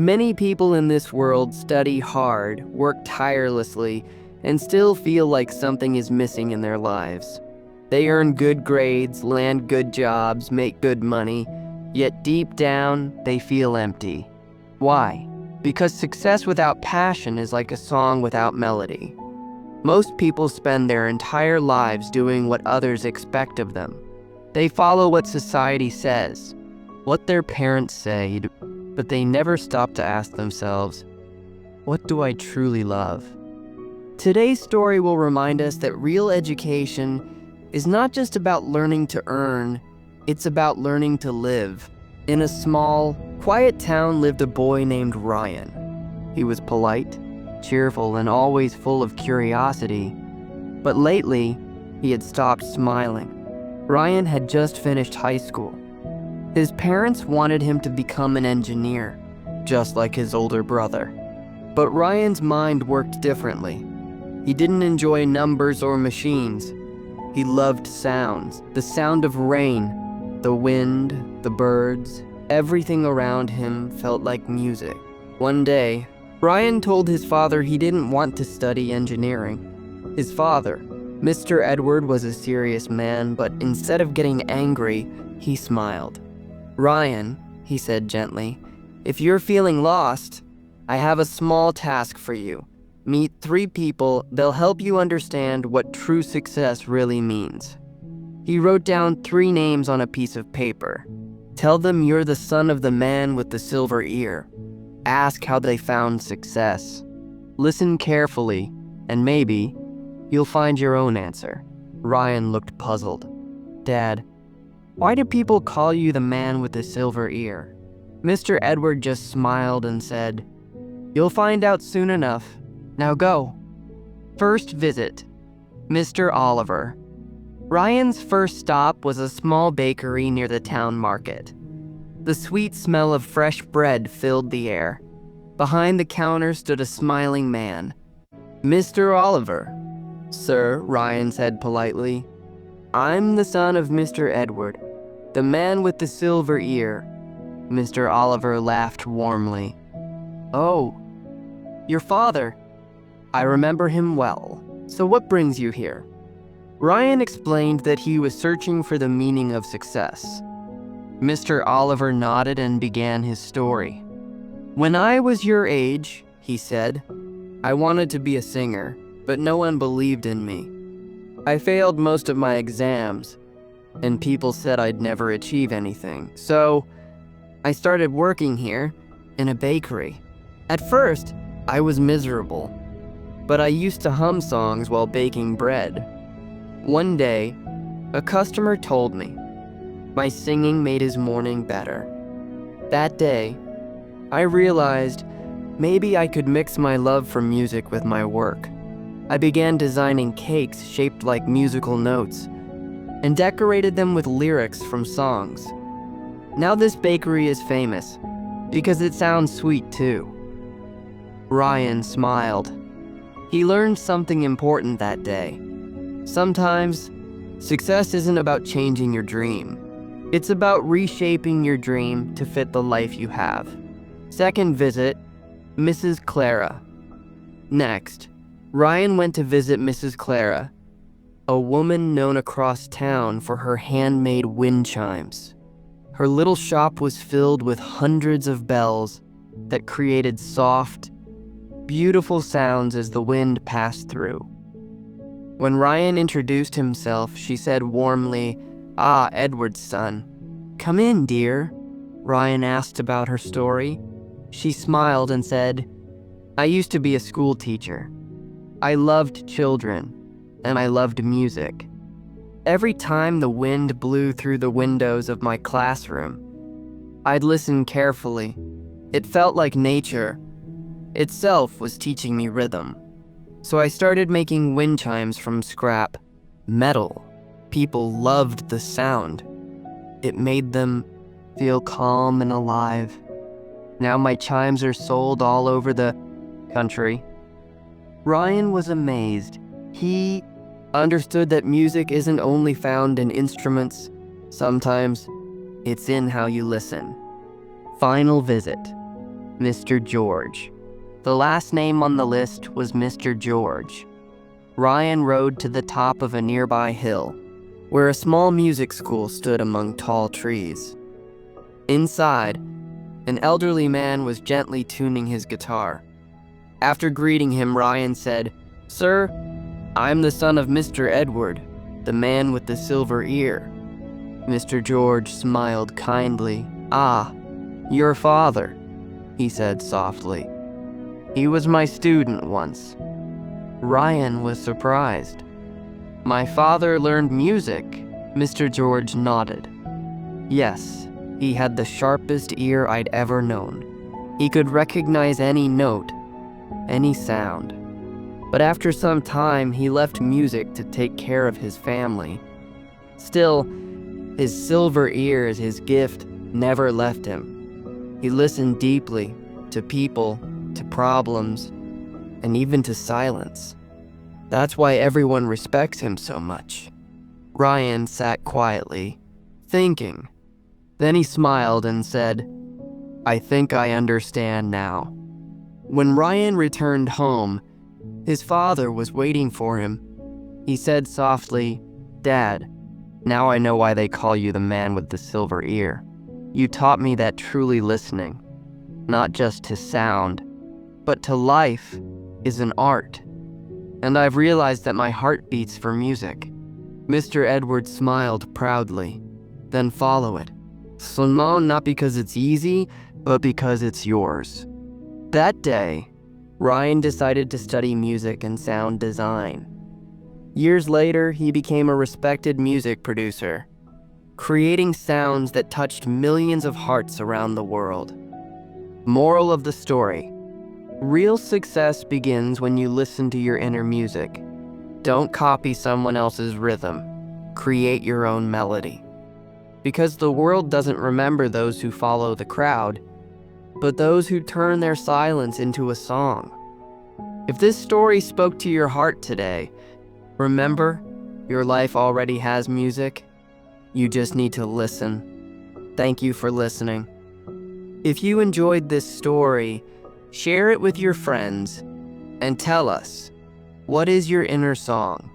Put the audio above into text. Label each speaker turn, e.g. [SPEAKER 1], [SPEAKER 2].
[SPEAKER 1] Many people in this world study hard, work tirelessly, and still feel like something is missing in their lives. They earn good grades, land good jobs, make good money, yet deep down, they feel empty. Why? Because success without passion is like a song without melody. Most people spend their entire lives doing what others expect of them. They follow what society says, what their parents say, but they never stop to ask themselves, what do I truly love? Today's story will remind us that real education is not just about learning to earn, it's about learning to live. In a small, quiet town lived a boy named Ryan. He was polite, cheerful, and always full of curiosity. But lately, he had stopped smiling. Ryan had just finished high school. His parents wanted him to become an engineer, just like his older brother. But Ryan's mind worked differently. He didn't enjoy numbers or machines. He loved sounds, the sound of rain, the wind, the birds. Everything around him felt like music. One day, Ryan told his father he didn't want to study engineering. His father, Mr. Edward, was a serious man, but instead of getting angry, he smiled. "Ryan," he said gently, "if you're feeling lost, I have a small task for you. Meet 3 people, they'll help you understand what true success really means." He wrote down 3 names on a piece of paper. Tell them you're the son of the man with the silver ear. Ask how they found success. Listen carefully, and maybe you'll find your own answer. Ryan looked puzzled. "Dad, why do people call you the man with the silver ear?" Mr. Edward just smiled and said, "You'll find out soon enough. Now go." First visit, Mr. Oliver. Ryan's first stop was a small bakery near the town market. The sweet smell of fresh bread filled the air. Behind the counter stood a smiling man. "Mr. Oliver." "Sir," Ryan said politely, "I'm the son of Mr. Edward, the man with the silver ear." Mr. Oliver laughed warmly. "Oh, your father. I remember him well. So what brings you here?" Ryan explained that he was searching for the meaning of success. Mr. Oliver nodded and began his story. "When I was your age," he said, "I wanted to be a singer, but no one believed in me. I failed most of my exams, and people said I'd never achieve anything. So I started working here in a bakery. At first, I was miserable, but I used to hum songs while baking bread. One day, a customer told me my singing made his morning better. That day, I realized maybe I could mix my love for music with my work. I began designing cakes shaped like musical notes and decorated them with lyrics from songs. Now this bakery is famous because it sounds sweet too." Ryan smiled. He learned something important that day. Sometimes, success isn't about changing your dream. It's about reshaping your dream to fit the life you have. Second visit, Mrs. Clara. Next, Ryan went to visit Mrs. Clara, a woman known across town for her handmade wind chimes. Her little shop was filled with hundreds of bells that created soft, beautiful sounds as the wind passed through. When Ryan introduced himself, she said warmly, "Ah, Edward's son. Come in, dear." Ryan asked about her story. She smiled and said, "I used to be a school teacher. I loved children, and I loved music. Every time the wind blew through the windows of my classroom, I'd listen carefully. It felt like nature itself was teaching me rhythm. So I started making wind chimes from scrap metal. People loved the sound. It made them feel calm and alive. Now my chimes are sold all over the country." Ryan was amazed. He understood that music isn't only found in instruments. Sometimes it's in how you listen. Final visit. Mr. George. The last name on the list was Mr. George. Ryan rode to the top of a nearby hill, where a small music school stood among tall trees. Inside, an elderly man was gently tuning his guitar. After greeting him, Ryan said, "Sir, I'm the son of Mr. Edward, the man with the silver ear." Mr. George smiled kindly. "Ah, your father," he said softly. "He was my student once." Ryan was surprised. "My father learned music?" Mr. George nodded. "Yes, he had the sharpest ear I'd ever known. He could recognize any note, any sound. But after some time, he left music to take care of his family. Still, his silver ears, his gift, never left him. He listened deeply to people, to problems, and even to silence. That's why everyone respects him so much." Ryan sat quietly, thinking. Then he smiled and said, "I think I understand now." When Ryan returned home, his father was waiting for him. He said softly, "Dad, now I know why they call you the man with the silver ear. You taught me that truly listening, not just to sound, but to life, is an art. And I've realized that my heart beats for music." Mr. Edward smiled proudly. "Then follow it. Slow, not because it's easy, but because it's yours." That day, Ryan decided to study music and sound design. Years later, he became a respected music producer, creating sounds that touched millions of hearts around the world. Moral of the story: real success begins when you listen to your inner music. Don't copy someone else's rhythm. Create your own melody. Because the world doesn't remember those who follow the crowd, but those who turn their silence into a song. If this story spoke to your heart today, remember, your life already has music. You just need to listen. Thank you for listening. If you enjoyed this story, share it with your friends and tell us, what is your inner song?